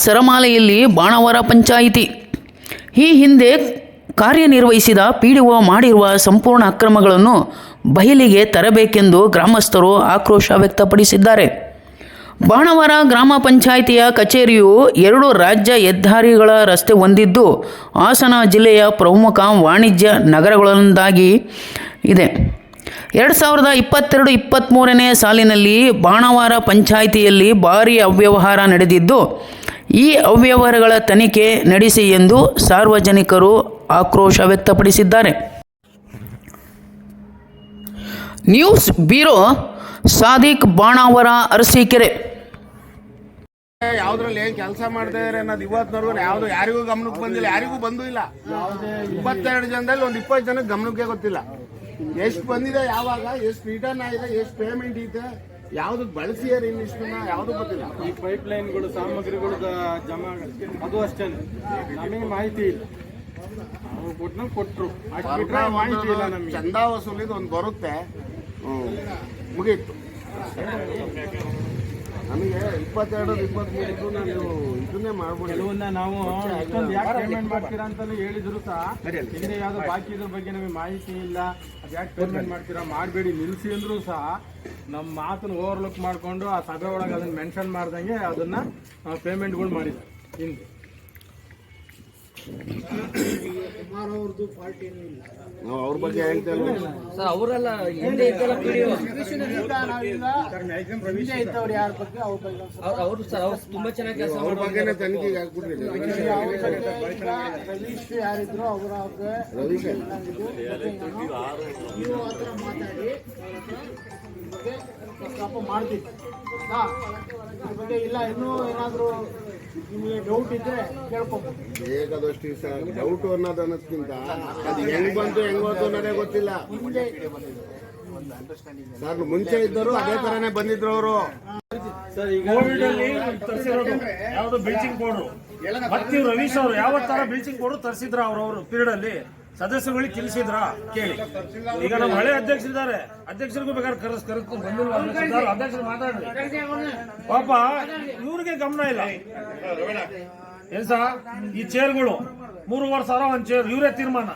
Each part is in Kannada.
ಸರಮಾಲೆಯಲ್ಲಿ ಬಾಣಾವರ ಪಂಚಾಯಿತಿ ಈ ಹಿಂದೆ ಕಾರ್ಯನಿರ್ವಹಿಸಿದ PDO ಮಾಡಿರುವ ಸಂಪೂರ್ಣ ಅಕ್ರಮಗಳನ್ನು ಬಯಲಿಗೆ ತರಬೇಕೆಂದು ಗ್ರಾಮಸ್ಥರು ಆಕ್ರೋಶ ವ್ಯಕ್ತಪಡಿಸಿದ್ದಾರೆ. ಬಾಣಾವರ ಗ್ರಾಮ ಪಂಚಾಯಿತಿಯ ಕಚೇರಿಯು 2 ರಾಜ್ಯ ಹೆದ್ದಾರಿಗಳ ರಸ್ತೆ ಹೊಂದಿದ್ದು ಹಾಸನ ಜಿಲ್ಲೆಯ ಪ್ರಮುಖ ವಾಣಿಜ್ಯ ನಗರಗಳೊಂದಾಗಿ ಇದೆ. 2022-23ನೇ ಸಾಲಿನಲ್ಲಿ ಬಾಣಾವರ ಪಂಚಾಯಿತಿಯಲ್ಲಿ ಭಾರೀ ಅವ್ಯವಹಾರ ನಡೆದಿದ್ದು, ಈ ಅವ್ಯವಹಾರಗಳ ತನಿಖೆ ನಡೆಸಿ ಎಂದು ಸಾರ್ವಜನಿಕರು ಆಕ್ರೋಶ ವ್ಯಕ್ತಪಡಿಸಿದ್ದಾರೆ. News bureau, Sadiq, Banavara, Arsikere. ಯಾವ್ದ್ರಲ್ಲಿ ಏನ್ ಕೆಲಸ ಮಾಡ್ತಾ ಇದಾರೆ ಅನ್ನೋದು ಇವತ್ತಿನವರೆಗೂ ಯಾರಿಗೂ ಗಮನಕ್ಕೆ ಬಂದಿಲ್ಲ, ಯಾರಿಗೂ ಬಂದೂ ಇಲ್ಲ. 22 ಜನದಲ್ಲಿ ಒಂದು 20 ಜನಕ್ಕೆ ಗಮನಕ್ಕೆ ಗೊತ್ತಿಲ್ಲ. ಎಷ್ಟು ಬಂದಿದೆ, ಯಾವಾಗ, ಎಷ್ಟು ರಿಟರ್ನ್ ಆಗಿದೆ, ಎಷ್ಟು ಪೇಮೆಂಟ್ ಇದೆ, ಯಾವ್ದಕ್ ಬಳಸಿಯಾರ ಇಷ್ಟನ್ನ ಯಾವ್ದು ಗೊತ್ತಿಲ್ಲ. ಈ ಪೈಪ್ ಲೈನ್ಗಳು ಸಾಮಗ್ರಿಗಳು ಜಮಾ ಅದು ಅಷ್ಟೇ ನಮಗೆ ಮಾಹಿತಿ ಇಲ್ಲ. ಕೊಟ್ಟರು ಮಾಹಿತಿ ಇಲ್ಲ ನಮಗೆ. ಚಂದಾ ವಸೂಲಿದು ಒಂದು ಬರುತ್ತೆ, ಮುಗೀತು. ನಮಗೆ 22-23 ನಾವು ಇದನ್ನೇ ಮಾಡ್ಬೋದು. ಕೆಲವನ್ನ ನಾವು ಇಷ್ಟೊಂದು ಯಾಕೆ ಪೇಮೆಂಟ್ ಮಾಡ್ತೀರಾ ಅಂತಲೂ ಹೇಳಿದ್ರು ಸಹ ಹಿಂದೆ ಯಾವುದೋ ಬಾಕಿ ಇದ್ರ ಬಗ್ಗೆ ನಮಗೆ ಮಾಹಿತಿ ಇಲ್ಲ. ಅದು ಯಾಕೆ ಪೇಮೆಂಟ್ ಮಾಡ್ತೀರಾ, ಮಾಡಬೇಡಿ, ನಿಲ್ಲಿಸಿ ಅಂದರೂ ಸಹ ನಮ್ಮ ಮಾತನ್ನು ಓವರ್ಲುಕ್ ಮಾಡಿಕೊಂಡು ಆ ಸಭೆ ಒಳಗೆ ಅದನ್ನು ಮೆನ್ಷನ್ ಮಾಡ್ದಂಗೆ ಅದನ್ನು ಪೇಮೆಂಟ್ಗಳು ಮಾಡಿದ್ದಾರೆ. ಹಿಂದೆ ನಾವು ಅವ್ರ ಬಗ್ಗೆ ಹೇಳ್ತಾ ಇಲ್ಲ ಸರ್. ಅವರೆಲ್ಲ ಹಿಂದೆ ಇದ್ದಲ್ಲ ಅವರು ಸರ್, ಅವ್ರು ತುಂಬಾ ಚೆನ್ನಾಗಿ ಕೆಲಸ ಅವ್ರ ಬಗ್ಗೆ ತನಿಖೆಗೆ ಹಾಕ್ಬಿಟ್ಟಿದ್ದಾರೆ. ಯಾರಿದ್ರು ಅವರ ರವೀಶ್ ಮಾಡ್ತಿದ್ದೆ ಬಗ್ಗೆ ಇಲ್ಲ. ಇನ್ನೂ ಏನಾದರೂ ನಿಮಗೆ ಡೌಟ್ ಇದ್ರೆ ಕೇಳ್ಕೊಬೋದು. ಬೇಕಾದಷ್ಟು ಡೌಟ್ ಅನ್ನೋದಕ್ಕಿಂತ ಅದು ಹೆಂಗ್ ಬಂತು ಹೆಂಗ್ ಹೋಯ್ತು ಅನ್ನೋದೇ ಗೊತ್ತಿಲ್ಲ. ಸರ್ ಮುಂಚೆ ಇದ್ದರು ಅದೇ ತರನೇ ಬಂದಿದ್ರು ಅವರು. ಸರ್, ಈಗ ಕೋವಿಡ್ ಅಲ್ಲಿ ತರಿಸಿರೋದು ಯಾವ್ದು ಬ್ಲೀಚಿಂಗ್ ಪೌಡರ್ ಮತ್ತೆ ರವೀಶ್ ಅವರು ಯಾವ ತರ ಬ್ಲೀಚಿಂಗ್ ಪೌಡರ್ ತರಿಸಿದ್ರ ಅವ್ರವ್ರು ಪೀರಿಯಡ್ ಅಲ್ಲಿ ಸದಸ್ಯರುಗಳಿಗೆ ತಿಳಿಸಿದ್ರ ಕೇಳಿ. ಈಗ ನಮ್ಮ ಹಳೆ ಅಧ್ಯಕ್ಷರಿದ್ದಾರೆ, ಅಧ್ಯಕ್ಷರಿಗೂ ಬೇಕಾದ್ರೆ ಕರೆದು ಬಂದಿಲ್ಲ, ಅಧ್ಯಕ್ಷರು ಮಾತಾಡ್ರಿ. ಪಾಪ ಇವ್ರಿಗೆ ಗಮನ ಇಲ್ಲ. ಏನ್ ಸಹ ಈ ಚೇರ್ಗಳು 3,500 ಒಂದ್ ಚೇರ್ ಇವರೇ ತೀರ್ಮಾನ.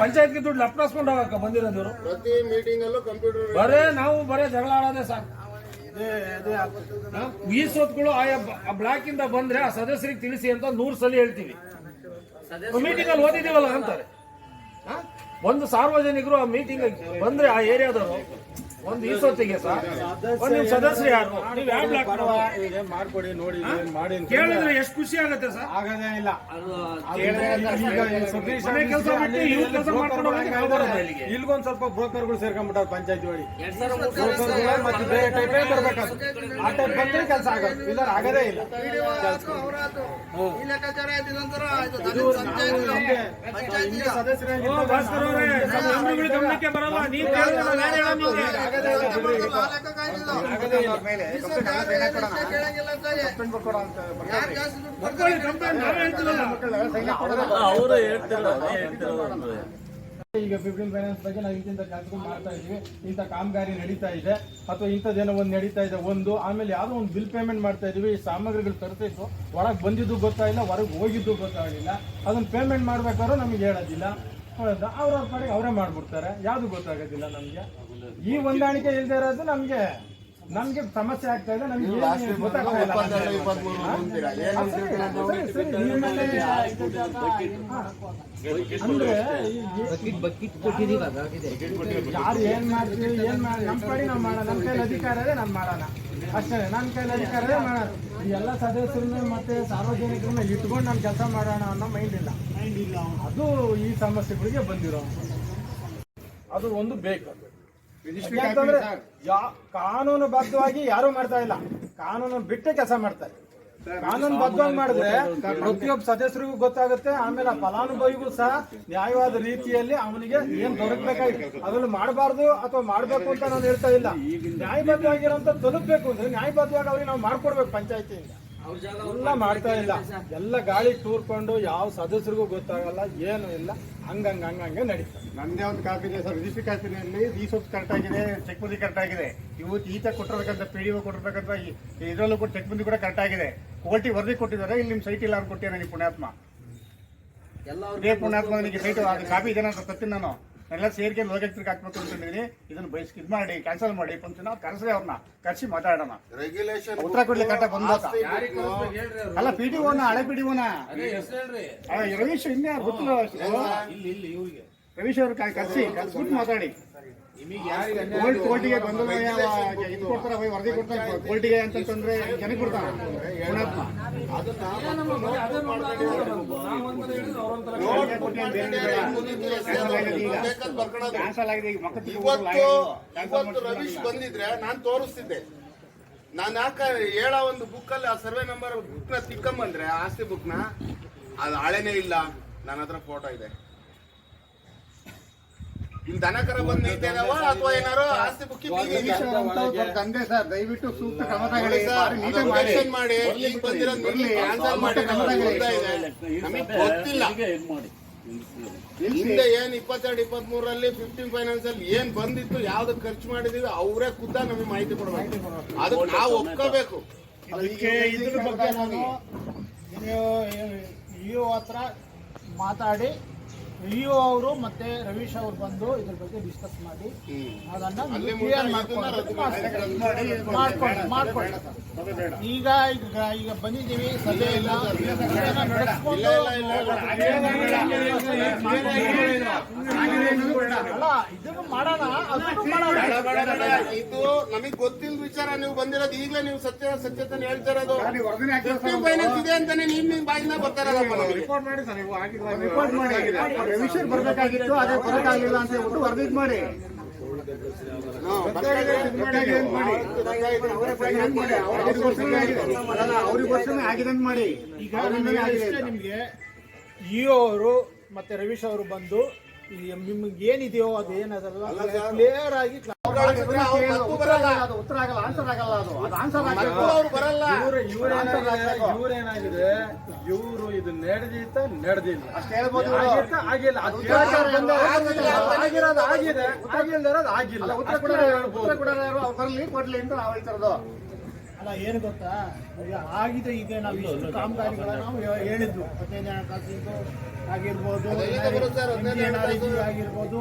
ಪಂಚಾಯತ್ಗೆ ದುಡ್ಡು ಲಪ್ಟಾಸ್ಕೊಂಡು ಹೋಗಕ್ಕ ಬಂದಿರೋದು ಇವರು. ಪ್ರತಿ ಮೀಟಿಂಗ್ ಅಲ್ಲೂ ಕಂಪ್ಯೂಟರ್ ಬರೇ ಜಗಳ ಆಡೋದೇ ಸಾಕು. ಈ ಸೋತ್ಗಳು ಆ ಬ್ಲಾಕ್ ಇಂದ ಬಂದ್ರೆ ಆ ಸದಸ್ಯರಿಗೆ ತಿಳಿಸಿ ಅಂತ 100 ಸಲ ಹೇಳ್ತೀವಿ. ಮೀಟಿಂಗ್ ಅಲ್ಲಿ ಓದಿದೀವಲ್ಲ ಅಂತಾರೆ. ಒಂದು ಸಾರ್ವಜನಿಕರು ಆ ಮೀಟಿಂಗ್ ಬಂದ್ರೆ ಆ ಏರಿಯಾದವರು ಒಂದು ಈ ಸೊತ್ತಿಗೆ ಸರ್ ಒಂದು ಸದಸ್ಯರು ಯಾರು, ನೀವು ಯಾವ ಬ್ಲಾಕ್ ಮಾಡ್ಕೊಡಿ ನೋಡಿ ಮಾಡಿ ಕೇಳಿದ್ರೆ ಎಷ್ಟು ಖುಷಿ ಆಗುತ್ತೆ ಸರ್. ಆಗದೇ ಇಲ್ಲ. ಇಲ್ಗೊಂದ್ ಸ್ವಲ್ಪ ಬ್ರೋಕರ್ಗಳು ಸೇರ್ಕೊಂಡ್ಬಿಟ್ಟಾರೆ ಪಂಚಾಯತಿ ಒಳಗೆ. ಮತ್ತೆ ಬೇರೆ ಟೈಪೇ ಬರ್ಬೇಕಾದ್ರೆ ಆ ಟೈಪ್ ಬಂದ್ರೆ ಕೆಲಸ ಆಗೋದು, ಇಲ್ಲ ಆಗದೇ ಇಲ್ಲ. ಗಮನಕ್ಕೆ ಬರಲ್ಲ. ನೀವು ಈಗ 15 ಫೈನಾನ್ಸ್ ಬಗ್ಗೆ ನಾವು ಇಂಥ ಕೆಲಸಗಳು ಮಾಡ್ತಾ ಇದೀವಿ, ಇಂಥ ಕಾಮಗಾರಿ ನಡೀತಾ ಇದೆ ಅಥವಾ ಇಂಥದ್ದೇನೋ ಒಂದು ನಡೀತಾ ಇದೆ ಒಂದು, ಆಮೇಲೆ ಯಾವುದೋ ಒಂದು ಬಿಲ್ ಪೇಮೆಂಟ್ ಮಾಡ್ತಾ ಇದೀವಿ, ಸಾಮಗ್ರಿಗಳು ತರ್ತಿತ್ತು, ಹೊರಗೆ ಬಂದಿದ್ದು ಗೊತ್ತಾಗಿಲ್ಲ, ಹೊರಗೆ ಹೋಗಿದ್ದು ಗೊತ್ತಾಗಲಿಲ್ಲ, ಅದನ್ನ ಪೇಮೆಂಟ್ ಮಾಡ್ಬೇಕಾದ್ರೂ ನಮಗೆ ಹೇಳೋದಿಲ್ಲ. ಅವ್ರ ಕಡೆಗೆ ಅವರೇ ಮಾಡ್ಬಿಡ್ತಾರೆ, ಯಾವುದು ಗೊತ್ತಾಗೋದಿಲ್ಲ ನಮಗೆ. ಈ ಹೊಂದಾಣಿಕೆ ಇಲ್ಲದೆ ಇರೋದು ನಮಗೆ ಸಮಸ್ಯೆ ಆಗ್ತಾ ಇದೆ. ನಮ್ಗೆ ಗೊತ್ತಾಗ್ತಾ ಇಲ್ಲ. ಅಂದ್ರೆ ಯಾರು ಏನ್ ಮಾಡ್ತೀವಿ, ನಮ್ಮ ಕಡೆ ನಾವು ಮಾಡೋಣ, ನಮ್ಮ ಕೈಲಿ ಅಧಿಕಾರ ಇದೆ ನಾನು ಮಾಡೋಣ ಅಷ್ಟೇ, ನನ್ನ ಕೈಲಿ ಅಧಿಕಾರ ಇದೆ ಮಾಡೋಣ. ಈ ಎಲ್ಲ ಸದಸ್ಯರನ್ನ ಮತ್ತೆ ಸಾರ್ವಜನಿಕರನ್ನ ಇಟ್ಕೊಂಡು ನಾನು ಕೆಲಸ ಮಾಡೋಣ ಅನ್ನೋ ಮೈಂಡ್ ಇಲ್ಲ. ಅದು ಈ ಸಮಸ್ಯೆಗಳಿಗೆ ಬಂದಿರೋ ಅದು ಒಂದು ಬೇಕು. ಯಾಕಂದ್ರೆ ಕಾನೂನು ಬದ್ಧವಾಗಿ ಯಾರು ಮಾಡ್ತಾ ಇಲ್ಲ, ಕಾನೂನು ಬಿಟ್ಟೆ ಕೆಲಸ ಮಾಡ್ತಾರೆ. ಕಾನೂನು ಬದ್ಧವಾಗಿ ಮಾಡಿದ್ರೆ ಪ್ರತಿಯೊಬ್ಬ ಸದಸ್ಯರಿಗೂ ಗೊತ್ತಾಗುತ್ತೆ, ಆಮೇಲೆ ಫಲಾನುಭವಿಗೂ ಸಹ ನ್ಯಾಯವಾದ ರೀತಿಯಲ್ಲಿ ಅವನಿಗೆ ಏನ್ ದೊರಕಬೇಕಾಗಿದೆ ಅದನ್ನು ಮಾಡಬಾರ್ದು ಅಥವಾ ಮಾಡ್ಬೇಕು ಅಂತ ನಾನು ಹೇಳ್ತಾ ಇಲ್ಲ. ನ್ಯಾಯಬದ್ಧವಾಗಿರೋಂಥ ತಲುಪಬೇಕು ಅಂದ್ರೆ ನ್ಯಾಯಬದ್ಧವಾಗಿ ಅವ್ರಿಗೆ ನಾವು ಮಾಡ್ಕೊಡ್ಬೇಕು ಪಂಚಾಯತಿಯಿಂದ. ಎಲ್ಲ ಮಾಡ್ತಾ ಇಲ್ಲ, ಎಲ್ಲ ಗಾಳಿ ಟೂರ್ಕೊಂಡು ಯಾವ ಸದಸ್ಯರಿಗೂ ಗೊತ್ತಾಗಲ್ಲ, ಏನು ಇಲ್ಲ, ಹಂಗೆ ನಡೀತದೆ. ನಂದೇ ಒಂದು ಕಾಪಿ ಇದೆ ಸರ್, ರಿಜಿಸ್ಟ್ರಿ ಕಾಪಿನಲ್ಲಿ ಸೊಪ್ಪು ಕರೆಕ್ಟ್ ಆಗಿದೆ, ಚೆಕ್ ಬಂದಿ ಕರೆಕ್ಟ್ ಆಗಿದೆ, ಇವತ್ತು ಈತ ಕೊಟ್ಟಿರ್ಬೇಕಂತ PDO ಕೊಟ್ಟಿರ್ಬೇಕಂತ ಇದರಲ್ಲೂ ಕೂಡ ಚೆಕ್ ಬಂದಿ ಕೂಡ ಕರೆಕ್ಟ್ ಆಗಿದೆ, ಕ್ವಾಲಿಟಿ ವರದಿ ಕೊಟ್ಟಿದ್ದಾರೆ. ಇಲ್ಲಿ ನಿಮ್ಮ ಸೈಟ್ ಇಲ್ಲ ಅಂತ ಕೊಟ್ಟಿದ್ದಾರೆ ನನಗೆ ಪುಣ್ಯಾತ್ಮ. ಇದೇ ಪುಣ್ಯಾತ್ಮ ನನಗೆ ಸೈಟ್ ಅದು ಕಾಪಿ ಇದೆ ಅಂತ ತತ್ತೀನಿ ನಾನು ಎಲ್ಲ ಸೇರ್ಕೆ ಲೋಕಕ್ಕೆ ಹಾಕ್ಬೇಕು ಅಂತಿದ್ದೀನಿ. ಇದನ್ನು ಇದು ಮಾಡಿ ಕ್ಯಾನ್ಸಲ್ ಮಾಡಿ ಫಂಕ್ಷನ್ ಕರೆಸ್ರಿ, ಅವ್ರನ್ನ ಕರೆಸಿ ಮಾತಾಡೋಣ. ರೆಗ್ಯುಲೇಷನ್ ಉತ್ತರ ಕೊಡ್ಲಿಕ್ಕೆ ಕರೆಕ್ಟ್ ಬಂದ ಅಲ್ಲ PDOನ ಹಳೆ PDOನ ರವೀಶ್ ಇನ್ನೇ ಗೊತ್ತಿಲ್ಲ, ರವೀಶ್ ಅವ್ರ ಕರೆಸ್ಬಿಟ್ಟು ಮಾತಾಡಿ. ಕೋರ್ಟಿಗೆ ಬಂದು ಇದು ಕೊಡ್ತಾರ, ವರದಿ ಕೊಡ್ತಾರೆ ಕೋರ್ಟಿಗೆ ಅಂತಂದ್ರೆ ಜನಕ್ಕೆ ಕೊಡ್ತಾರ ಪುಣ್ಯಾತ್ಮ. ಕ್ಯಾನ್ಸಲ್ ಆಗಿದೆ ಈಗ ಇವತ್ತು ರವೀಶ್ ಬಂದಿದ್ರೆ ನಾನು ತೋರಿಸ್ತಿದ್ದೆ. ನಾನು ಹೇಳ ಒಂದು ಬುಕ್ ಅಲ್ಲಿ ಆ ಸರ್ವೆ ನಂಬರ್ ಬುಕ್ ನ ತಿಕ್ಕಂಬಂದ್ರೆ ಆಸ್ತಿ ಬುಕ್ ನ ಅದು ಹಳೆನೇ ಇಲ್ಲ, ನನ್ನ ಹತ್ರ ಫೋಟೋ ಇದೆ. ಇಲ್ಲಿ ದನಕರ ಬಂದಿದ್ದೇನವ ಅಥವಾ ಏನಾರು ಆಸ್ತಿ ಬುಕ್ ತಂದೆ ಸರ್, ದಯವಿಟ್ಟು ಸೂಕ್ತ ಕ್ರಮ ತಗೊಳ್ಳಿ, ಮಾಡಿ ಈಗ ಬಂದಿರೋದು ಕ್ಯಾನ್ಸಲ್ ಮಾಡಿ. ನಮಗೆ ಗೊತ್ತಿಲ್ಲ ಹಿಂದೆ ಏನ್ 22-23ರಲ್ಲಿ 15 ಫೈನಾನ್ಸ್ ಅಲ್ಲಿ ಏನ್ ಬಂದಿತ್ತು, ಯಾವ್ದು ಖರ್ಚು ಮಾಡಿದೀವಿ ಅವರೇ ಖುದ್ದ ನಮಗೆ ಮಾಹಿತಿ ಕೊಡಬೇಕು. ಅದಕ್ಕೆ ನಾವು ಒಪ್ಕೋಬೇಕು. ಅದಕ್ಕೆ ಇದ್ರ ಬಗ್ಗೆ ನಾನು ಇಒ ಹತ್ರ ಮಾತಾಡಿ, ಇಒ ಅವರು ಮತ್ತೆ ರವೀಶ್ ಅವರು ಬಂದು ಇದ್ರ ಬಗ್ಗೆ ಡಿಸ್ಕಸ್ ಮಾಡಿ ಅದನ್ನ ಮಾಡ್ಕೊಳ್ಳಿ. ಈಗ ಬಂದಿದ್ದೀವಿ, ಸಭೆ ಇಲ್ಲ, ನಡೆಸ್ಕೊಂಡು ಅಲ್ಲ ಇದನ್ನು ಮಾಡೋಣ, ಇದು ನಮಗ್ ಗೊತ್ತಿಲ್ಲ ವಿಚಾರ. ನೀವು ಬಂದಿರೋದು ಈಗಲೇ ನೀವು ಸತ್ಯತೆ ಹೇಳ್ತಾ ಇರೋದು. ಫೈನಾನ್ಸ್ ಇದೆ ಅಂತಾನೆ ನಿಮ್ ಬಾಯಿಂದ ಬರ್ತಾರಲ್ಲ. ರಿಪೋರ್ಟ್ ಮಾಡಿ ಸರ್, ರಿಪೋರ್ಟ್ ಮಾಡಿ. ರವೀಶ್ ಬರ್ಬೇಕಾಗಿತ್ತು, ಅದೇ ಬರೋಕ್ಕಾಗಿಲ್ಲ ಅಂತ ಹೇಳ್ಬಿಟ್ಟು ವರದಿ ಮಾಡಿ. ಅವ್ರಿಗೆ ಆಗಿದೆ ಅಂತ ಮಾಡಿ. ಈಗ ನಿಮ್ಗೆ ಇಒ ಅವರು ಮತ್ತೆ ರವೀಶ್ ಅವರು ಬಂದು ನಿಮ್ಗೆ ಏನಿದೆಯೋ ಅದು ಏನದಲ್ಲ ಕ್ಲಿಯರ್ ಆಗಿ ಉತ್ತರ ಆಗಲ್ಲ, ಆನ್ಸರ್ ಆಗಲ್ಲ, ಅದು ಆನ್ಸರ್ ಬರಲ್ಲ. ಇವ್ರೇನಾಗಿದೆ, ಇವರು ಇದು ನಡೆದಿಲ್ಲ ಅಷ್ಟೇ ಹೇಳ್ಬೋದು. ಆಗಿಲ್ಲ, ಆಗಿರೋದು ಆಗಿದೆ, ಆಗಿಲ್ದಿರೋದು ಆಗಿಲ್ಲ. ಉತ್ತರ ಕೂಡ ಅವ್ರು ಬರಲಿ ಕೊಡ್ಲಿ ಅಂತ ನಾವು ಹೇಳ್ತಿರೋದು. ಅಲ್ಲ ಏನು ಗೊತ್ತಾ, ಈಗ ಆಗಿದೆ, ಈಗ ನಾವು ಇಷ್ಟು ಕಾಮಗಾರಿಗಳ ನಾವು ಹೇಳಿದ್ವು, 15 ಹಣಕಾಸಿಂದು ಆಗಿರ್ಬೋದು, ಆಗಿರ್ಬೋದು,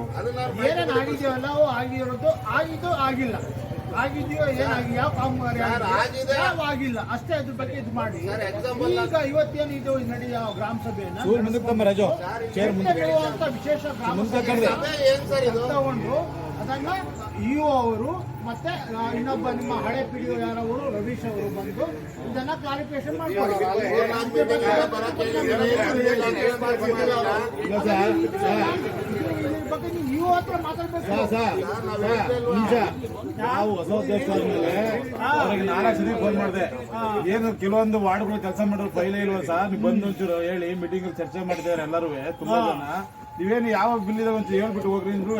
ಏನೇನು ಆಗಿದೆಯಲ್ಲ ಅವು ಆಗಿರೋದು ಆಗಿಲ್ಲ, ಆಗಿದೆಯೋ ಏನಾಗಿ ಯಾವ ಕಾಮಗಾರಿ ಯಾವ ಆಗಿಲ್ಲ ಅಷ್ಟೇ. ಅದ್ರ ಬಗ್ಗೆ ಇದು ಮಾಡಿ. ಈಗ ಇವತ್ತೇನಿದು ನಡೆಯ ಗ್ರಾಮ ಸಭೆಯನ್ನ ವಿಶೇಷ ಗ್ರಾಮ ಸಭೆ ತಗೊಂಡು ಅದನ್ನ ಇಒ ಅವರು ಮತ್ತೆ ಇನ್ನೊಬ್ಬ ನಿಮ್ಮ ಹಳೆ PDO ಯಾರವರು ರವೀಶ್ ಅವರು ಬಂದು ಇದನ್ನ ಕ್ಲಾರಿಫಿಕೇಶನ್ ಮಾಡ್ತಾರೆ. ಬಗ್ಗೆ ನೀವು ಇಒ ಹತ್ರ ಮಾತಾಡ್ಬೇಕು. ನಾವು ಹೊಸ ಉದ್ದೇಶ ಆದ್ಮೇಲೆ ಅವ್ರಿಗೆ 4 ಸರಿ ಫೋನ್ ಮಾಡಿದೆ. ಏನು ಕೆಲವೊಂದು ವಾರ್ಡ್ಗಳು ಕೆಲಸ ಮಾಡೋರು ಫೈಲೇ ಇಲ್ವಾ ಸರ್, ನೀವು ಬಂದು ಒಂಚೂರು ಹೇಳಿ ಮೀಟಿಂಗ್ ಚರ್ಚೆ ಮಾಡಿದ್ದಾರೆ ಎಲ್ಲರೂ ತುಂಬಾ ಜನ. ನೀವೇನು ಯಾವಾಗ ಬಿಲ್ ಇದೆ ಅಂತ ಹೇಳ್ಬಿಟ್ಟು ಹೋಗ್ರಿ ಅಂದ್ರು,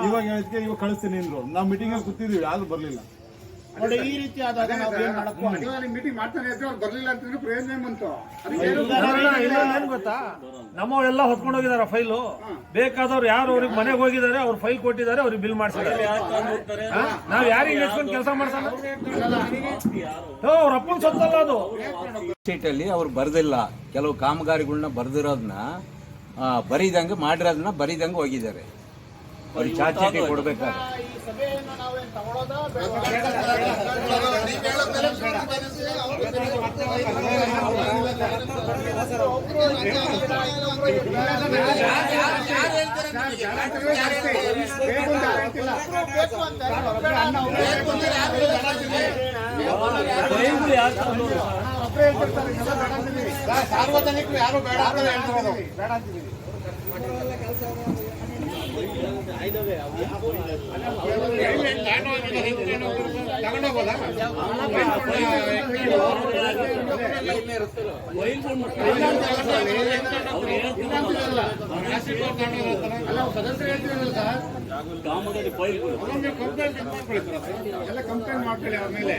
ಇವಾಗ ಹೇಳಿದ್ಕೆ ಇವಾಗ ಕಳಿಸ್ತೀನಿ ಅಂದ್ರು. ನಾವು ಮೀಟಿಂಗ್ ಅಲ್ಲಿ ಕೂತಿದ್ವಿ, ಯಾವ್ದು ಬರ್ಲಿಲ್ಲ. ನೋಡಿ ಈ ರೀತಿ ಆದಾಗ ನಾವು ಏನ್ ಮಾಡಕ್ಕೂ ಮೀಟಿಂಗ್ ಮಾಡ್ತಾನೆ ಇದ್ರು, ಅವ್ರು ಬರ್ಲಿಲ್ಲ ಅಂತಂದ್ರೆ ಪ್ರಯೋಜನ ಬಂತು. ಏನ್ ಗೊತ್ತಾ, ನಮ್ಮವರೆಲ್ಲ ಹೊತ್ಕೊಂಡು ಹೋಗಿದಾರೆ ಫೈಲು. ಬೇಕಾದವ್ರು ಯಾರು ಅವ್ರಿಗೆ ಮನೆಗೆ ಹೋಗಿದ್ದಾರೆ, ಅವ್ರು ಫೈಲ್ ಕೊಟ್ಟಿದ್ದಾರೆ, ಅವ್ರಿಗೆ ಬಿಲ್ ಮಾಡ್ಸಿದ್ದಾರೆ. ನಾವ್ ಯಾರಿಗೆ ನೆಚ್ಕೊಂಡು ಕೆಲಸ ಮಾಡ್ಸಲ್ಲ, ಅವ್ರ ಅಪ್ಪನ ಸೊತ್ತಲ್ಲ ಅದು. ಶೀಟಲ್ಲಿ ಅವ್ರು ಬರ್ದಿಲ್ಲ, ಕೆಲವು ಕಾಮಗಾರಿಗಳನ್ನ ಬರ್ದಿರೋದನ್ನ ಬರೀದಂಗೆ ಮಾಡಿರೋದನ್ನ ಬರೀದಂಗೆ ಹೋಗಿದ್ದಾರೆ. ಅವ್ರಿಗೆ ಚಾರ್ಜ್ ಶೀಟ್ ಕೊಡ್ಬೇಕಾದ್ರೆ ಈ ಸಭೆಯನ್ನು ನಾವೇನ್ ತಗೊಳ್ಳೋದ ಸಾರ್ವಜನಿಕರು ಯಾರು ಬೇಡ ಅಂತ ಹೇಳ್ತಿರೋದು, ಬೇಡ ಅಂತಿದ್ದೀವಿ. ಸದಸ್ಯರು ಹೇಳ್ತಿರಲ್ಲ ಸರ್, ಎಲ್ಲ ಕಂಪ್ಲೇಂಟ್ ಮಾಡ್ಕೊಳ್ಳಿ ಅವ್ರ ಮೇಲೆ.